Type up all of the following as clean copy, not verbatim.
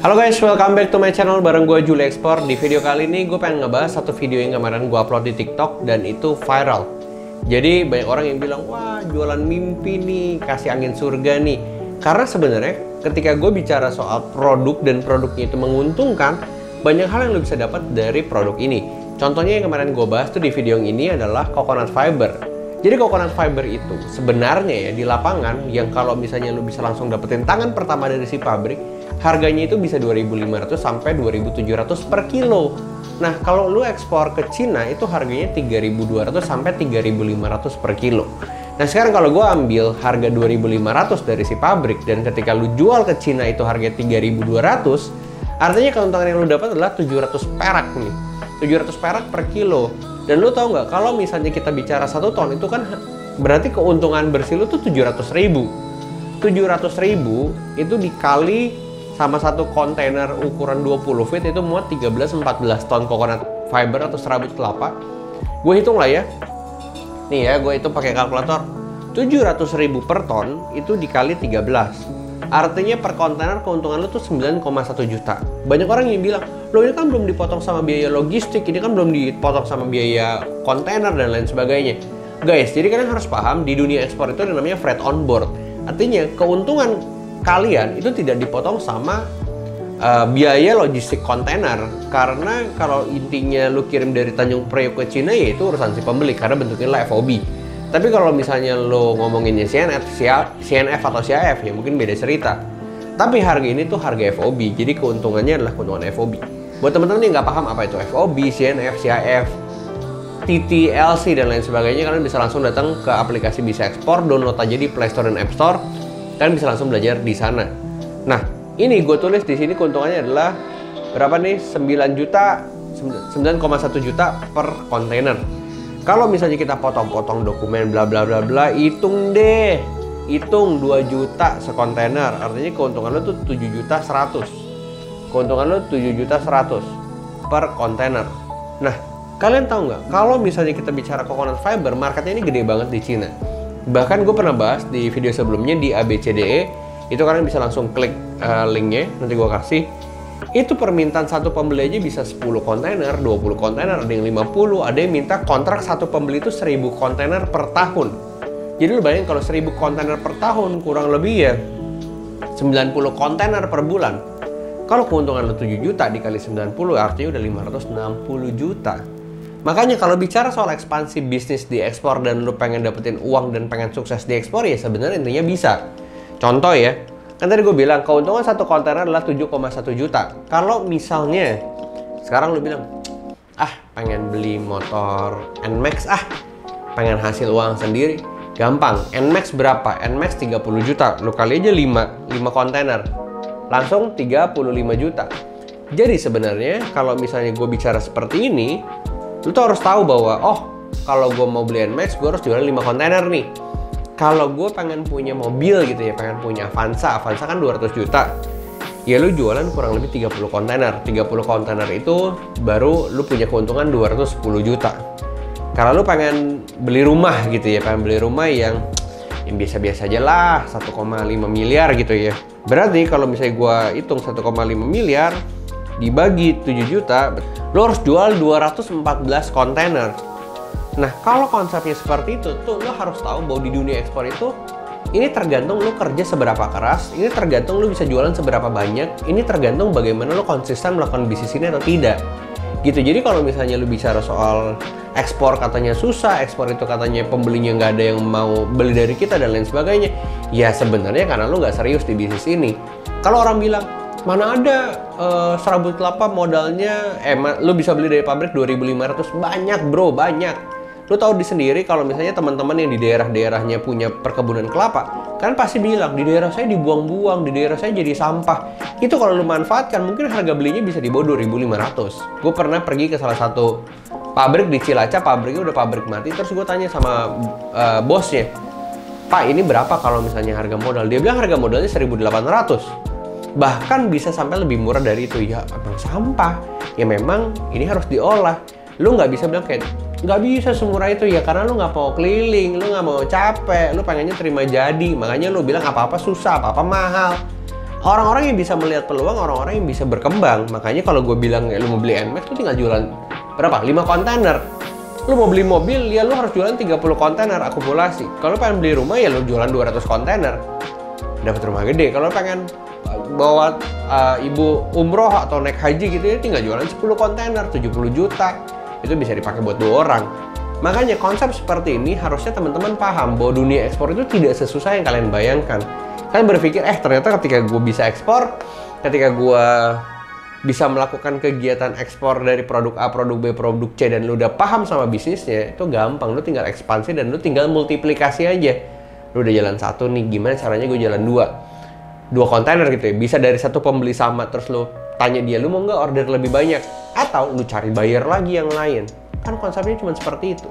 Halo guys, welcome back to my channel bareng gue Juli Ekspor. Di video kali ini gue pengen ngebahas satu video yang kemarin gue upload di TikTok dan itu viral. Jadi banyak orang yang bilang, wah jualan mimpi nih, kasih angin surga nih. Karena sebenarnya ketika gue bicara soal produk dan produknya itu menguntungkan, banyak hal yang lo bisa dapat dari produk ini. Contohnya yang kemarin gue bahas tuh di video yang ini adalah coconut fiber. Jadi coconut fiber itu sebenarnya ya di lapangan yang kalau misalnya lo bisa langsung dapetin tangan pertama dari si pabrik, harganya itu bisa 2.500 sampai 2.700 per kilo. Nah, kalau lu ekspor ke Cina itu harganya 3.200 sampai 3.500 per kilo. Nah, sekarang kalau gue ambil harga 2.500 dari si pabrik dan ketika lu jual ke Cina itu harga 3.200, artinya keuntungan yang lu dapat adalah 700 perak nih. 700 perak per kilo. Dan lu tahu nggak, kalau misalnya kita bicara 1 ton itu kan berarti keuntungan bersih lu tuh 700.000. 700.000 itu dikali sama satu kontainer ukuran 20 feet itu muat 13-14 ton coconut fiber atau serabut kelapa. Gue hitung lah ya. Nih ya, gue hitung pakai kalkulator. 700.000 per ton itu dikali 13. Artinya per kontainer keuntungan lu tuh 9,1 juta. Banyak orang yang bilang, loh ini kan belum dipotong sama biaya logistik, ini kan belum dipotong sama biaya kontainer dan lain sebagainya. Guys, jadi kalian harus paham di dunia ekspor itu ada namanya freight on board. Artinya keuntungan kalian itu tidak dipotong sama biaya logistik kontainer, karena kalau intinya lu kirim dari Tanjung Priok ke Cina ya itu urusan si pembeli karena bentuknya lah FOB. Tapi kalau misalnya lu ngomonginnya CNF atau CAF ya mungkin beda cerita. Tapi harga ini tuh harga FOB, jadi keuntungannya adalah keuntungan FOB. Buat teman-teman yang nggak paham apa itu FOB, CNF, CAF, TTLC dan lain sebagainya, kalian bisa langsung datang ke aplikasi Bisa Ekspor, download aja di Play Store dan App Store. Kalian bisa langsung belajar di sana. Nah, ini gue tulis di sini keuntungannya adalah berapa nih? 9,1 juta per kontainer. Kalau misalnya kita potong-potong dokumen bla bla bla bla, hitung deh. Hitung 2 juta sekontainer. Artinya keuntungan lo tuh 7.100.000. Keuntungan lo 7.100.000 per kontainer. Nah, kalian tahu nggak? Kalau misalnya kita bicara coconut fiber, marketnya ini gede banget di Cina. Bahkan gue pernah bahas di video sebelumnya di ABCDE, itu kalian bisa langsung klik linknya, nanti gue kasih. Itu permintaan satu pembeli aja bisa 10 kontainer, 20 kontainer, ada yang 50, ada yang minta kontrak satu pembeli itu 1.000 kontainer per tahun. Jadi lu bayangin kalau 1.000 kontainer per tahun kurang lebih ya 90 kontainer per bulan. Kalau keuntungan lu 7 juta dikali 90 artinya udah 560 juta. Makanya kalau bicara soal ekspansi bisnis di ekspor dan lu pengen dapetin uang dan pengen sukses di ekspor ya sebenarnya intinya bisa. Contoh ya, kan tadi gue bilang keuntungan satu kontainer adalah 7,1 juta. Kalau misalnya sekarang lu bilang, pengen beli motor NMAX, pengen hasil uang sendiri, gampang. NMAX berapa? NMAX 30 juta. Lu kali aja 5 kontainer, langsung 35 juta. Jadi sebenarnya kalau misalnya gue bicara seperti ini, lu tuh harus tahu bahwa kalau gue mau beli NMAX gue harus jualan 5 kontainer nih. Kalau gue pengen punya mobil gitu ya, pengen punya Avanza kan 200 juta. Ya lu jualan kurang lebih 30 kontainer. 30 kontainer itu baru lu punya keuntungan 210 juta. Kalau lu pengen beli rumah gitu ya, pengen beli rumah yang biasa-biasa aja lah, 1,5 miliar gitu ya. Berarti kalau misalnya gue hitung 1,5 miliar dibagi 7 juta, lo harus jual 214 kontainer. Nah, kalau konsepnya seperti itu, tuh lo harus tahu bahwa di dunia ekspor itu ini tergantung lo kerja seberapa keras, ini tergantung lo bisa jualan seberapa banyak, ini tergantung bagaimana lo konsisten melakukan bisnis ini atau tidak. Gitu. Jadi kalau misalnya lo bicara soal ekspor katanya susah, ekspor itu katanya pembelinya nggak ada yang mau beli dari kita dan lain sebagainya, ya sebenarnya karena lo nggak serius di bisnis ini. Kalau orang bilang, mana ada serabut kelapa modalnya, lu bisa beli dari pabrik 2.500. Banyak bro, banyak. Lu tahu di sendiri kalau misalnya teman-teman yang di daerah-daerahnya punya perkebunan kelapa, kan pasti bilang, di daerah saya dibuang-buang, di daerah saya jadi sampah. Itu kalau lu manfaatkan, mungkin harga belinya bisa di bawah 2.500. Gue pernah pergi ke salah satu pabrik di Cilacap, pabriknya udah pabrik mati, terus gue tanya sama bosnya, Pak ini berapa kalau misalnya harga modal? Dia bilang harga modalnya 1.800. Bahkan bisa sampai lebih murah dari itu. Ya emang sampah, ya memang ini harus diolah. Lu nggak bisa bilang kayak nggak bisa semurah itu ya, karena lu nggak mau keliling, lu nggak mau capek, lu pengennya terima jadi. Makanya lu bilang apa-apa susah, apa-apa mahal. Orang-orang yang bisa melihat peluang, orang-orang yang bisa berkembang. Makanya kalau gue bilang lu mau beli NMAX, lu tinggal jualan berapa? 5 kontainer. Lu mau beli mobil, ya lu harus jualan 30 kontainer akumulasi. Kalau pengen beli rumah, ya lu jualan 200 kontainer. Dapat rumah gede. Kalau pengen bawa ibu umroh atau naik haji gitu ya, tinggal jualan 10 kontainer, 70 juta. Itu bisa dipakai buat 2 orang. Makanya konsep seperti ini harusnya teman-teman paham bahwa dunia ekspor itu tidak sesusah yang kalian bayangkan. Kalian berpikir, ternyata ketika gue bisa ekspor, ketika gue bisa melakukan kegiatan ekspor dari produk A, produk B, produk C, dan lu udah paham sama bisnisnya, itu gampang. Lu tinggal ekspansi dan lu tinggal multiplikasi aja. Lu udah jalan 1 nih, gimana caranya gue jalan 2 kontainer gitu ya. Bisa dari satu pembeli sama, terus lu tanya dia, lu mau nggak order lebih banyak? Atau lu cari buyer lagi yang lain. Kan konsepnya cuma seperti itu.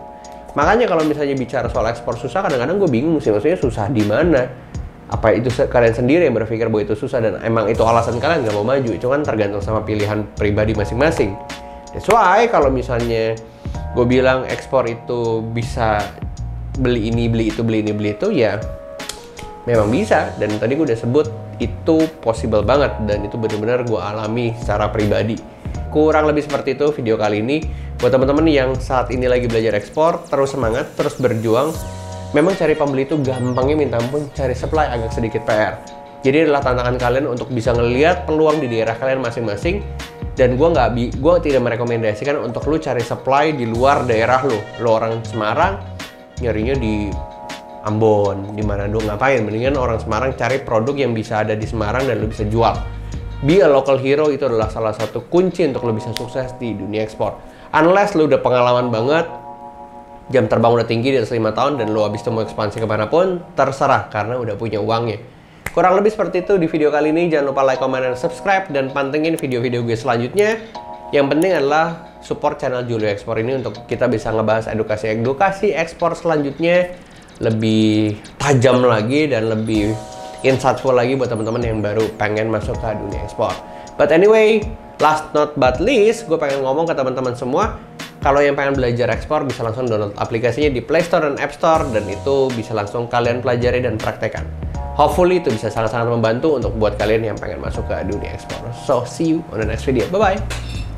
Makanya kalau misalnya bicara soal ekspor susah, kadang-kadang gue bingung sih, maksudnya susah di mana? Apa itu kalian sendiri yang berpikir bahwa itu susah dan emang itu alasan kalian nggak mau maju? Itu kan tergantung sama pilihan pribadi masing-masing. That's why kalau misalnya gue bilang ekspor itu bisa beli ini, beli itu, beli ini, beli itu, ya memang bisa. Dan tadi gue udah sebut itu possible banget dan itu benar-benar gue alami secara pribadi. Kurang lebih seperti itu video kali ini. Buat teman-teman yang saat ini lagi belajar ekspor, terus semangat, terus berjuang. Memang cari pembeli itu gampangnya minta ampun, cari supply agak sedikit PR. Jadi adalah tantangan kalian untuk bisa ngelihat peluang di daerah kalian masing-masing. Dan gue tidak merekomendasikan untuk lu cari supply di luar daerah lu. Lu orang Semarang, nyarinya di Ambon, di Manado, ngapain? Mendingan orang Semarang cari produk yang bisa ada di Semarang dan lu bisa jual. Be a local hero itu adalah salah satu kunci untuk lu bisa sukses di dunia ekspor. Unless lu udah pengalaman banget, jam terbang udah tinggi di atas 5 tahun dan lo habis itu mau ekspansi kemanapun, terserah karena udah punya uangnya. Kurang lebih seperti itu di video kali ini. Jangan lupa like, comment, dan subscribe dan pantengin video-video gue selanjutnya. Yang penting adalah support channel Julio Ekspor ini untuk kita bisa ngebahas edukasi ekspor selanjutnya lebih tajam lagi dan lebih insightful lagi buat teman-teman yang baru pengen masuk ke dunia ekspor. But anyway, last not but least, gue pengen ngomong ke teman-teman semua. Kalau yang pengen belajar ekspor bisa langsung download aplikasinya di Play Store dan App Store dan itu bisa langsung kalian pelajari dan praktekkan. Hopefully itu bisa sangat-sangat membantu untuk buat kalian yang pengen masuk ke dunia ekspor. So see you on the next video. Bye bye.